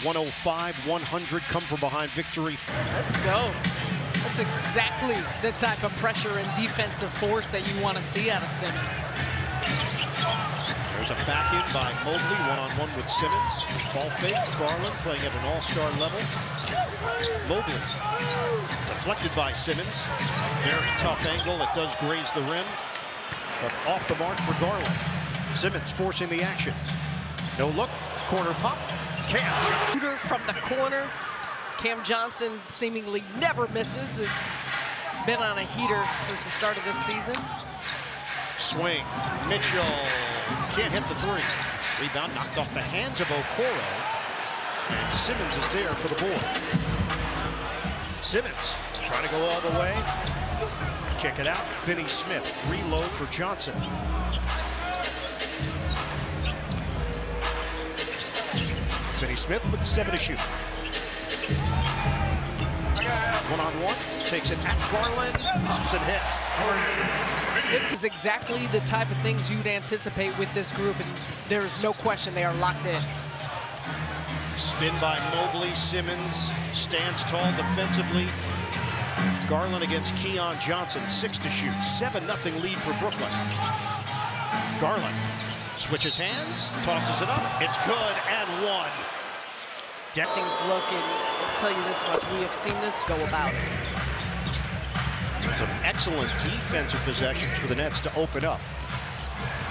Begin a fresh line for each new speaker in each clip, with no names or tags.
105, 100 come from behind victory.
Let's go. That's exactly the type of pressure and defensive force that you want to see out of Simmons.
There's a back in by Mobley, one-on-one with Simmons. Ball fake, Garland playing at an all-star level. Mobley deflected by Simmons. Very tough angle, it does graze the rim, but off the mark for Garland. Simmons forcing the action. No look, corner pop, Cam.
Shooter from the corner. Cam Johnson seemingly never misses. Has been on a heater since the start of this season.
Swing, Mitchell can't hit the three. Rebound knocked off the hands of Okoro. And Simmons is there for the board. Simmons trying to go all the way. Kick it out, Finney-Smith. Reload for Johnson. Finney-Smith with 7 to shoot. One-on-one, takes it at Garland, pops and hits.
This is exactly the type of things you'd anticipate with this group, and there's no question they are locked in.
Spin by Mobley, Simmons stands tall defensively. Garland against Keon Johnson, 6 to shoot, 7-0 lead for Brooklyn. Garland switches hands, tosses it up, it's good, and one.
Things look, and I'll tell you this much, we have seen this go about it.
Some excellent defensive possessions for the Nets to open up.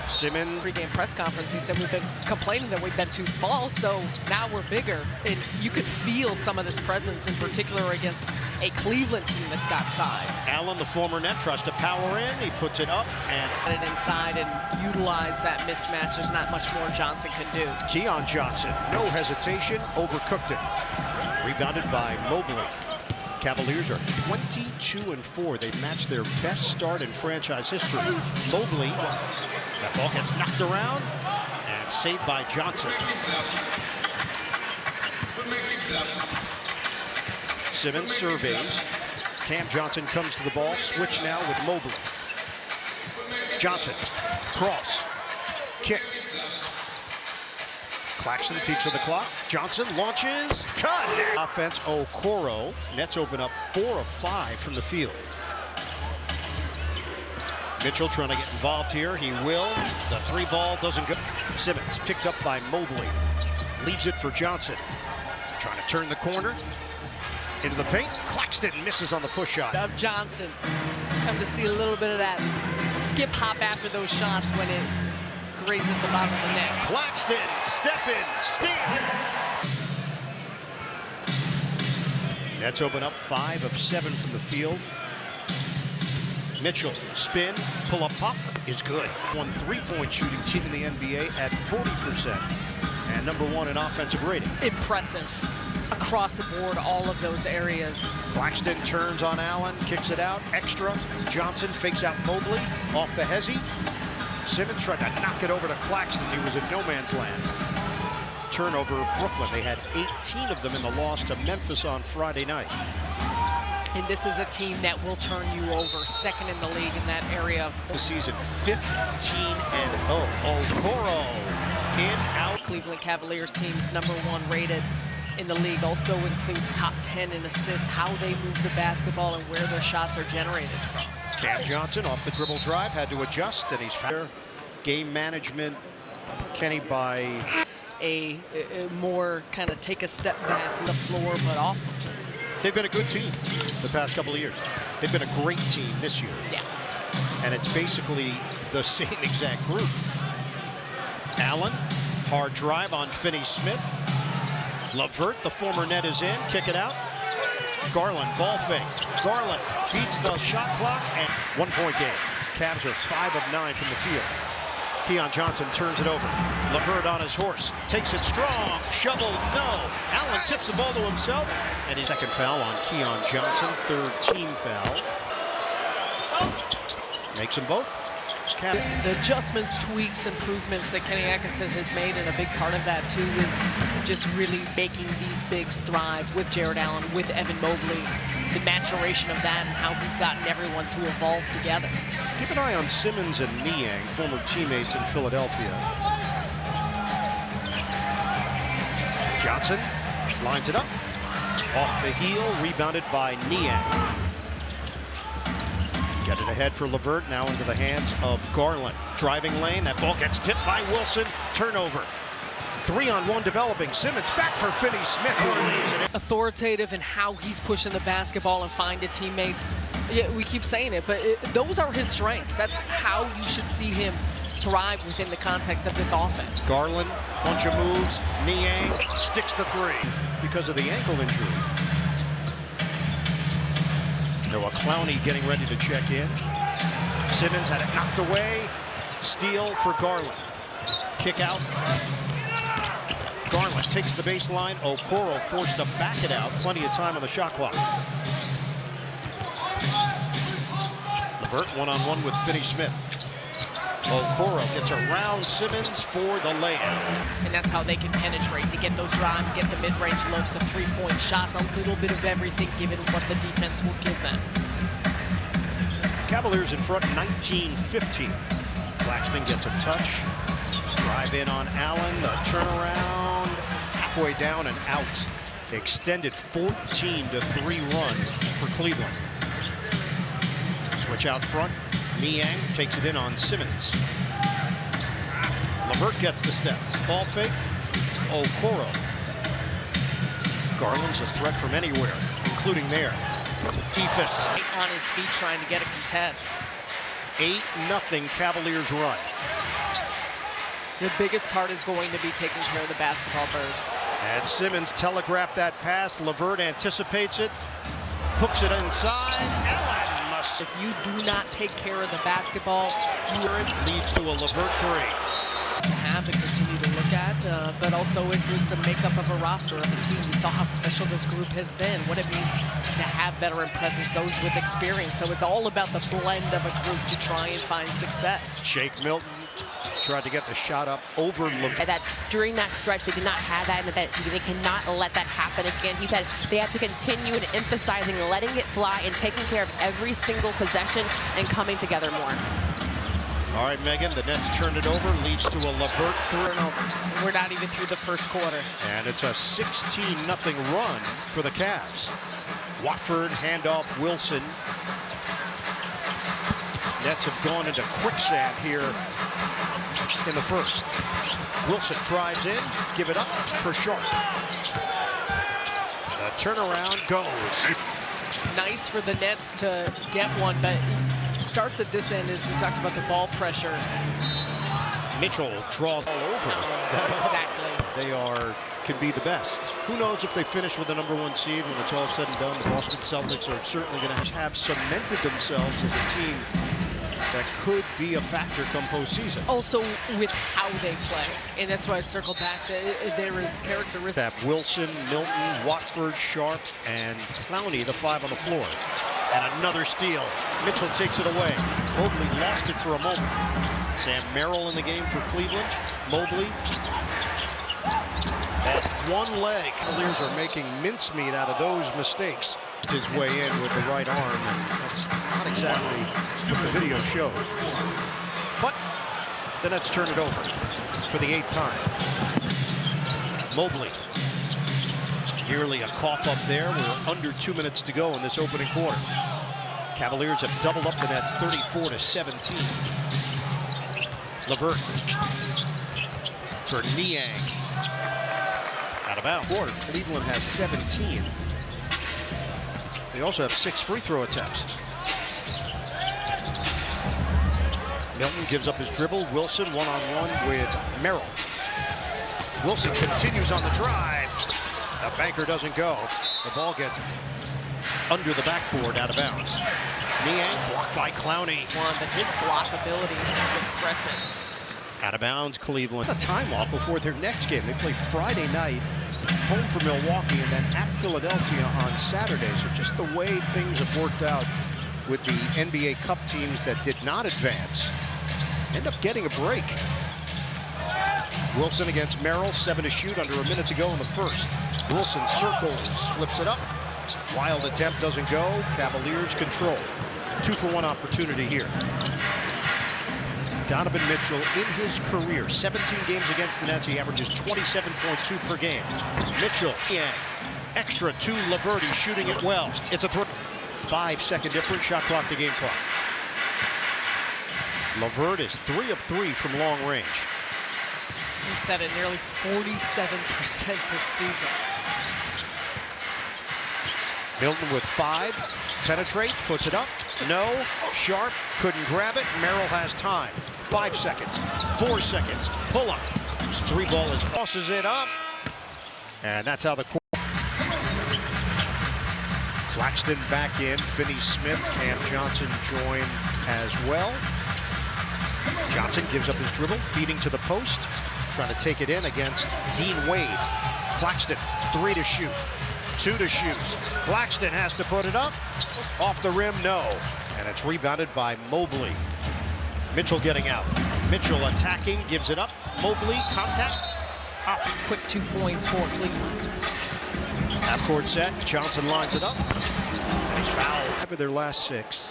Simmons.
Pre-game press conference, he said we've been complaining that we've been too small, so now we're bigger. And you could feel some of this presence, in particular against a Cleveland team that's got size.
Allen, the former net, tries to power in. He puts it up and
get it inside and utilize that mismatch. There's not much more Johnson can do.
Keon Johnson, no hesitation, overcooked it. Rebounded by Mobley. Cavaliers are 22-4. They've matched their best start in franchise history. Mobley, that ball gets knocked around and saved by Johnson. Simmons surveys. Cam Johnson comes to the ball. Switch now with Mobley. Johnson, cross, kick. Claxton peeks at the clock. Johnson launches, cut. Offense, Okoro. Nets open up 4 of 5 from the field. Mitchell trying to get involved here. He will. The 3-ball doesn't go. Simmons picked up by Mobley. Leaves it for Johnson. Trying to turn the corner. Into the paint. Claxton misses on the push shot.
Of Johnson. Come to see a little bit of that skip hop after those shots when it grazes the bottom of the net.
Claxton, step in, steal. Nets open up 5 of 7 from the field. Mitchell, spin, pull up, pop is good. One 3-point shooting team in the NBA at 40%. And number 1 in offensive rating.
Impressive. Across the board, all of those areas.
Claxton turns on Allen, kicks it out, extra. Johnson fakes out Mobley, off the hezzy. Simmons tried to knock it over to Claxton. He was in no man's land. Turnover of Brooklyn. They had 18 of them in the loss to Memphis on Friday night.
And this is a team that will turn you over, 2nd in the league in that area.
The season 15-0. Okoro in, out.
Cleveland Cavaliers team's number 1 rated in the league, also includes top 10 in assists, how they move the basketball and where their shots are generated from.
Cam Johnson off the dribble drive, had to adjust, and he's found. Game management, Kenny, by
a more kind of take a step back from the floor, but off the floor.
They've been a good team the past couple of years. They've been a great team this year.
Yes.
And it's basically the same exact group. Allen, hard drive on Finney-Smith. Lavert, the former net, is in. Kick it out. Garland, ball fake. Garland beats the shot clock, and 1-point game. Cavs are 5 of 9 from the field. Keon Johnson turns it over. Lavert on his horse. Takes it strong. Shovel, no. Allen tips the ball to himself. And his 2nd foul on Keon Johnson. 3rd team foul. Makes them both.
The adjustments, tweaks, improvements that Kenny Atkinson has made, and a big part of that too is just really making these bigs thrive with Jared Allen, with Evan Mobley, the maturation of that and how he's gotten everyone to evolve together.
Keep an eye on Simmons and Niang, former teammates in Philadelphia. Johnson Lines it up. Off the heel, rebounded by Niang. Get it ahead for LeVert, now into the hands of Garland. Driving lane, that ball gets tipped by Wilson. Turnover. 3-on-1 developing. Simmons back for Finney-Smith, who leaves it.
Authoritative in how he's pushing the basketball and finding teammates. Yeah, we keep saying it, but those are his strengths. That's how you should see him thrive within the context of this offense.
Garland, bunch of moves. Niang sticks the three because of the ankle injury. Noah Clowney getting ready to check in. Simmons had it knocked away. Steal for Garland. Kick out. Garland takes the baseline. Okoro forced to back it out. Plenty of time on the shot clock. LeVert one-on-one with Finney-Smith. Okoro gets around Simmons for the layup.
And that's how they can penetrate, to get those drives, get the mid-range looks, the three-point shots, a little bit of everything given what the defense will give them.
Cavaliers in front 19-15. Claxton gets a touch. Drive in on Allen, the turnaround. Halfway down and out. Extended 14-3 run for Cleveland. Switch out front. Niang takes it in on Simmons. LeVert gets the step. Ball fake. Okoro. Garland's a threat from anywhere, including there. Ephus.
On his feet trying to get a contest.
8-0 Cavaliers run.
The biggest part is going to be taking care of the basketball, Bird.
And Simmons telegraphed that pass. LeVert anticipates it. Hooks it inside. Allen must.
If you do not take care of the basketball,
leads to a LeVert three.
Have and continue to look at, but also it's the makeup of a roster of a team. We saw how special this group has been, what it means to have veteran presence, those with experience. So it's all about the blend of a group to try and find success.
Shake Milton tried to get the shot up over LeVert.
That during that stretch, they did not have that, and that they cannot let that happen again. He said they have to continue and emphasizing letting it fly and taking care of every single possession and coming together more.
All right, Megan, the Nets turned it over, leads to a LeVert turnovers.
We're not even through the first quarter.
And it's a 16-0 run for the Cavs. Watford, handoff, Wilson. Nets have gone into quicksand here in the first. Wilson drives in, give it up for Sharp. The turnaround goes.
Nice for the Nets to get one, but starts at this end as we talked about the ball pressure.
Mitchell draws all over.
Exactly.
They can be the best. Who knows if they finish with the #1 seed when it's all said and done. The Boston Celtics are certainly going to have cemented themselves as a team that could be a factor come postseason.
Also with how they play, and that's why I circle back to there is characteristics.
Have Wilson, Milton, Watford, Sharp, and Clowney, the five on the floor. And another steal. Mitchell takes it away. Mobley lost it for a moment. Sam Merrill in the game for Cleveland. Mobley. That's one leg. Cavaliers are making mincemeat out of those mistakes. His way in with the right arm, and that's not exactly what the video shows. But the Nets turn it over for the 8th time. Mobley. Nearly a cough up there. We're under 2 minutes to go in this opening quarter. Cavaliers have doubled up the Nets 34-17. LeVert for Niang. Out of bounds. Quarter. Cleveland has 17. They also have 6 free throw attempts. Milton gives up his dribble. Wilson one-on-one with Merrill. Wilson continues on the drive. The banker doesn't go. The ball gets under the backboard, out of bounds. Niang blocked by Clowney.
But his block ability is impressive.
Out of bounds, Cleveland. A time off before their next game. They play Friday night, home for Milwaukee, and then at Philadelphia on Saturday. So just the way things have worked out with the NBA Cup teams that did not advance, end up getting a break. Wilson against Merrill, 7 to shoot, under a minute to go in the first. Wilson circles, flips it up. Wild attempt doesn't go. Cavaliers control. 2-for-1 opportunity here. Donovan Mitchell, in his career, 17 games against the Nets, he averages 27.2 per game. Mitchell, extra to LeVert, he's shooting it well. It's a 5-second difference, shot clock to game clock. LeVert is 3 of 3 from long range.
You said it, nearly 47% this season.
Milton with 5, penetrates, puts it up, no, Sharp couldn't grab it, Merrill has time. 5 seconds, 4 seconds, pull up, 3 ball is tosses it up, and that's how the Claxton back in, Finney-Smith, Cam Johnson join as well. Johnson gives up his dribble, feeding to the post, trying to take it in against Dean Wade. Claxton, 3 to shoot, 2 to shoot. Claxton has to put it up, off the rim, no. And it's rebounded by Mobley. Mitchell getting out. Mitchell attacking, gives it up. Mobley, contact, up.
Quick 2 points for Cleveland.
Half-court set, Johnson lines it up. And he's fouled. After their last 6.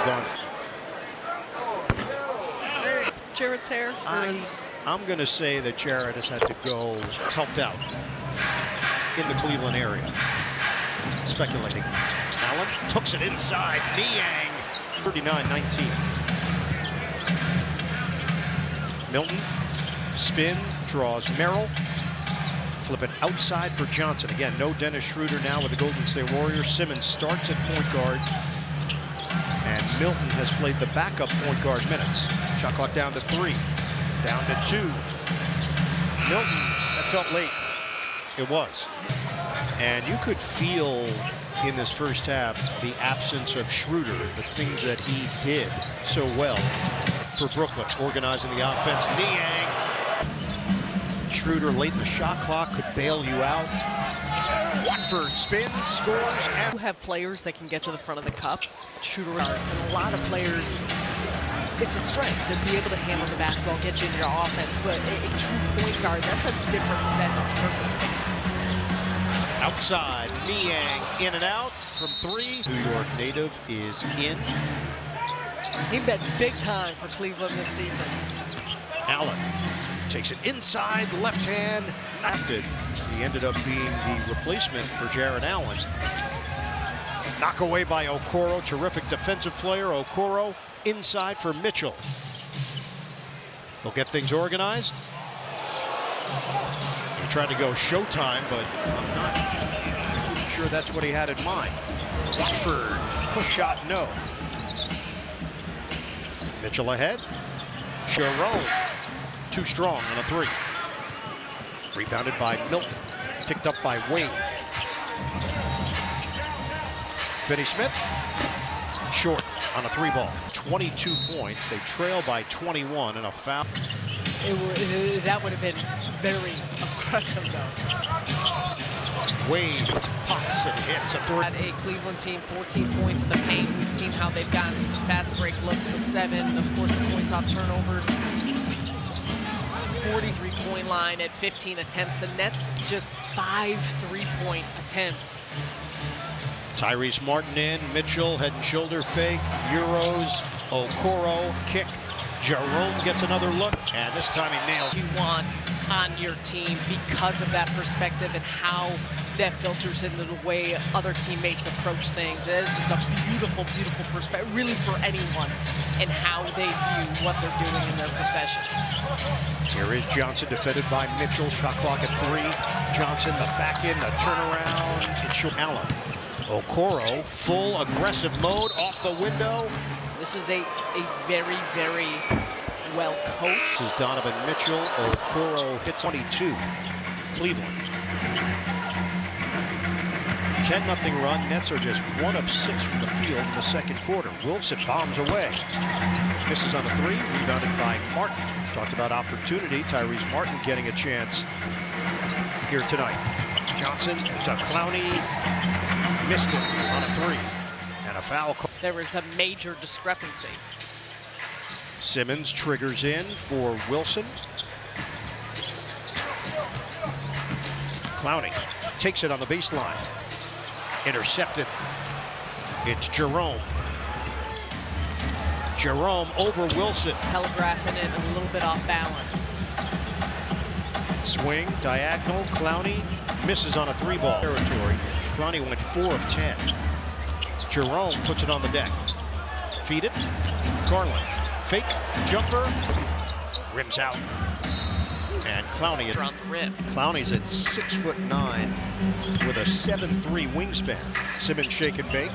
Gone.
Jarrett's hair?
I'm going to say that Jarrett has had to go helped out in the Cleveland area. Speculating. Allen hooks it inside. Niang. 39-19. Milton. Spin. Draws Merrill. Flip it outside for Johnson. Again, no Dennis Schroeder now with the Golden State Warriors. Simmons starts at point guard. And Milton has played the backup point guard minutes. Shot clock down to 3. Down to 2. Milton, that felt late. It was. And you could feel in this first half the absence of Schroeder, the things that he did so well for Brooklyn, organizing the offense. Niang. Schroeder late in the shot clock could bail you out. Watford spins, scores. And
You have players that can get to the front of the cup, shooter guards, and a lot of players, it's a strength to be able to handle the basketball, get you into your offense, but a true point guard, that's a different set of circumstances.
Outside, Niang in and out from 3. New York native is in.
He bet big time for Cleveland this season.
Allen takes it inside, left hand, knifted. He ended up being the replacement for Jarrett Allen. Knock away by Okoro, terrific defensive player. Okoro inside for Mitchell. He'll get things organized. He tried to go showtime, but I'm not sure that's what he had in mind. Watford, push shot, no. Mitchell ahead. Jerome, too strong on a 3. Rebounded by Milton, picked up by Wade. Finney-Smith, short on a 3 ball. 22 points, they trail by 21 and a foul.
That would have been very aggressive, though.
Wade pops and hits a 3.
Had a Cleveland team, 14 points in the paint. We've seen how they've gotten some fast break looks with 7. Of course, the points off turnovers. 43-point line at 15 attempts. The Nets just 5 3-point attempts.
Tyrese Martin in, Mitchell head and shoulder fake, Euros, Okoro kick. Jerome gets another look, and this time he nails.
You want on your team because of that perspective and how that filters into the way other teammates approach things. It is just a beautiful, beautiful perspective, really for anyone, and how they view what they're doing in their profession.
Here is Johnson defended by Mitchell. Shot clock at 3. Johnson, the back end, the turnaround. It's Allen. Okoro, full aggressive mode, off the window.
This is a very, very well coached.
This is Donovan Mitchell. Okoro hits 22. Cleveland. 10-0 run. Nets are just 1 of 6 from the field in the second quarter. Wilson bombs away. Misses on a 3. Rebounded by Martin. Talked about opportunity. Tyrese Martin getting a chance here tonight. Johnson to Clowney. Missed it on a 3. And a foul call.
There was a major discrepancy.
Simmons triggers in for Wilson. Clowney takes it on the baseline. Intercepted. It's Jerome. Jerome over Wilson.
Telegraphing it a little bit off balance.
Swing, diagonal, Clowney misses on a 3-ball territory. Clowney went 4 of 10. Jerome puts it on the deck. Feed it, Garland. Fake, jumper, rims out. And Clowney
On the rip.
Clowney's at 6'9" with a 7'3" wingspan. Simmons shake and bake.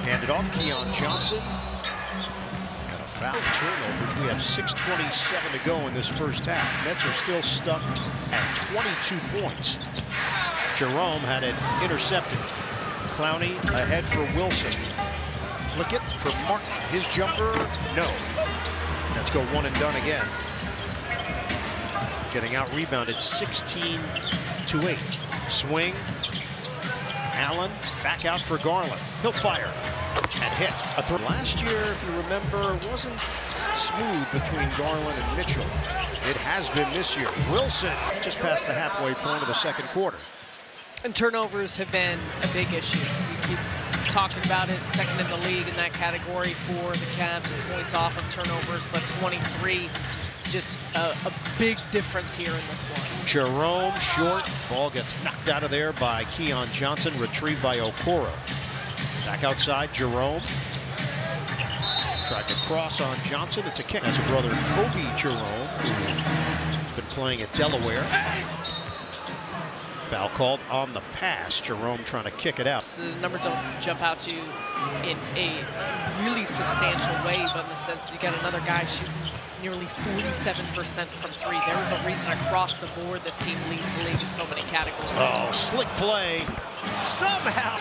Handed off, Keon Johnson. And a foul turnovers. We have 6:27 to go in this first half. Nets are still stuck at 22 points. Jerome had it intercepted. Clowney ahead for Wilson. Flick it for Martin. His jumper, no. Let's go one and done again. Getting out rebounded 16-8. Swing. Allen back out for Garland. He'll fire and hit. A throw. Last year, if you remember, wasn't smooth between Garland and Mitchell. It has been this year. Wilson just past the halfway point of the second quarter.
And turnovers have been a big issue. We keep talking about it, second in the league in that category for the Cavs in points off of turnovers, but 23, just a big difference here in this one.
Jerome short. Ball gets knocked out of there by Keon Johnson, retrieved by Okoro. Back outside, Jerome. Tried to cross on Johnson. It's a kick. That's a brother, Kobe Jerome, who's been playing at Delaware. Foul called on the pass. Jerome trying to kick it out.
The numbers don't jump out to you in a really substantial way, but in the sense you got another guy shooting nearly 47% from three. There is a reason across the board this team leads the league in so many categories.
Oh, slick play. Somehow.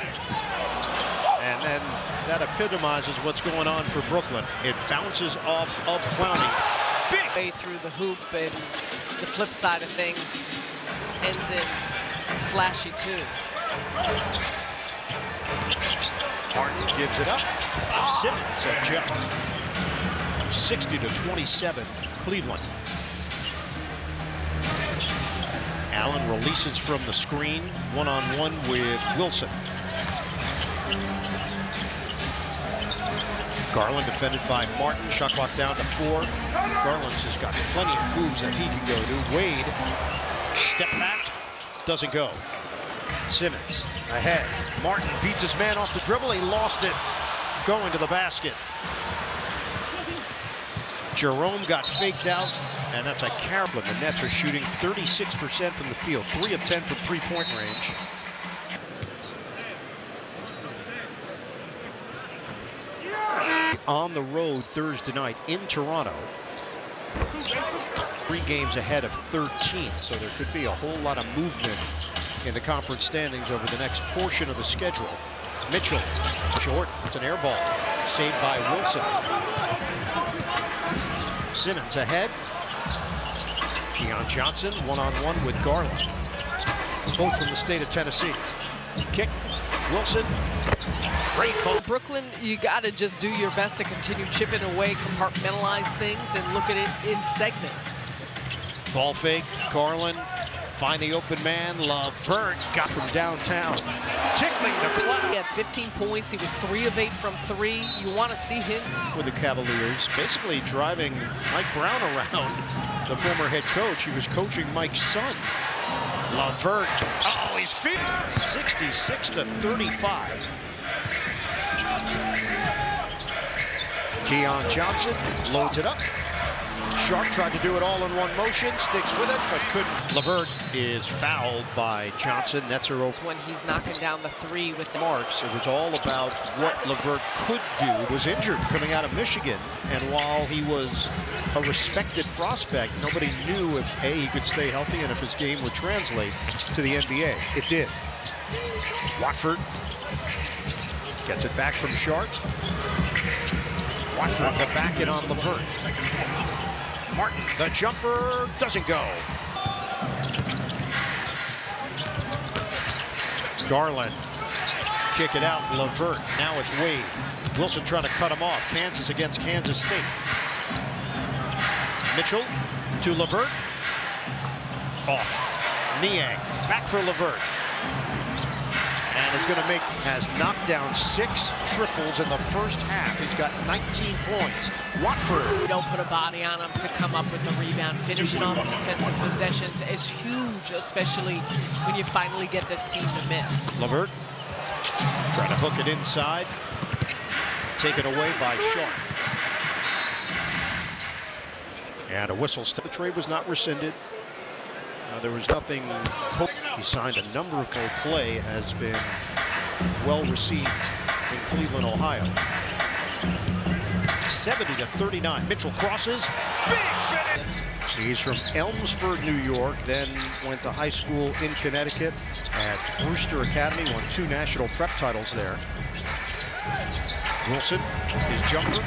And then that epitomizes what's going on for Brooklyn. It bounces off of Clowney. Big
Way through the hoop, and the flip side of things ends in flashy too.
Martin gives it up. Simmons a jump. 60-27, Cleveland. Allen releases from the screen, one-on-one with Wilson. Garland defended by Martin. Shot clock down to 4. Garland's just got plenty of moves that he can go to. Wade, step back, doesn't go. Simmons ahead. Martin beats his man off the dribble. He lost it going to the basket. Jerome got faked out, and that's a Carolyn. The Nets are shooting 36% from the field, 3 of 10 from three-point range. On the road Thursday night in Toronto. 3 games ahead of 13, so there could be a whole lot of movement in the conference standings over the next portion of the schedule. Mitchell, short, it's an air ball, saved by Wilson. Simmons ahead. Keon Johnson one-on-one with Garland. Both from the state of Tennessee. Kick, Wilson. Great ball.
Brooklyn, you got to just do your best to continue chipping away, compartmentalize things, and look at it in segments.
Ball fake, Garland. Find the open man. LeVert got from downtown. Tickling the clock.
He had 15 points. He was 3 of 8 from 3. You want to see him
With the Cavaliers, basically driving Mike Brown around, the former head coach. He was coaching Mike's son. LeVert. Oh, he's fit. 66-35. Keon Johnson loads it up. Sharp tried to do it all in one motion, sticks with it, but couldn't. LeVert is fouled by Johnson. Nets are over.
when he's knocking down the 3 with the
Marks, it was all about what LeVert could do. He was injured coming out of Michigan, and while he was a respected prospect, nobody knew if A, he could stay healthy and if his game would translate to the NBA. It did. Watford gets it back from Sharp. Watford to back it on LeVert. Martin, the jumper doesn't go. Garland, kick it out, LeVert. Now it's Wade. Wilson trying to cut him off. Kansas against Kansas State. Mitchell to LeVert. Off. Niang, back for LeVert. And has knocked down 6 triples in the first half. He's got 19 points. Watford.
You don't put a body on him to come up with the rebound. Finishing off defensive possessions is huge, especially when you finally get this team to miss.
LeVert trying to hook it inside. Taken away by Sharp. And a whistle. The trade was not rescinded. There was nothing. He signed a number of play has been well received in Cleveland, Ohio. 70-39. Mitchell crosses. Big finish. He's from Elmsford, New York, then went to high school in Connecticut at Brewster Academy, won 2 national prep titles there. Wilson, his jumper.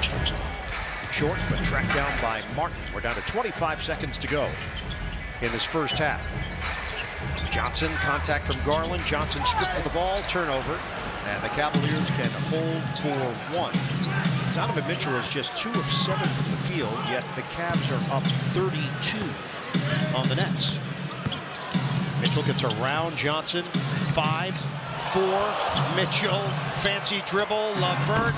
Short, but tracked down by Martin. We're down to 25 seconds to go in this first half. Johnson, contact from Garland. Johnson stripped of the ball, turnover, and the Cavaliers can hold for 1. Donovan Mitchell is just 2 of 7 from the field, yet the Cavs are up 32 on the Nets. Mitchell gets around Johnson. 5, 4, Mitchell, fancy dribble, LeVert.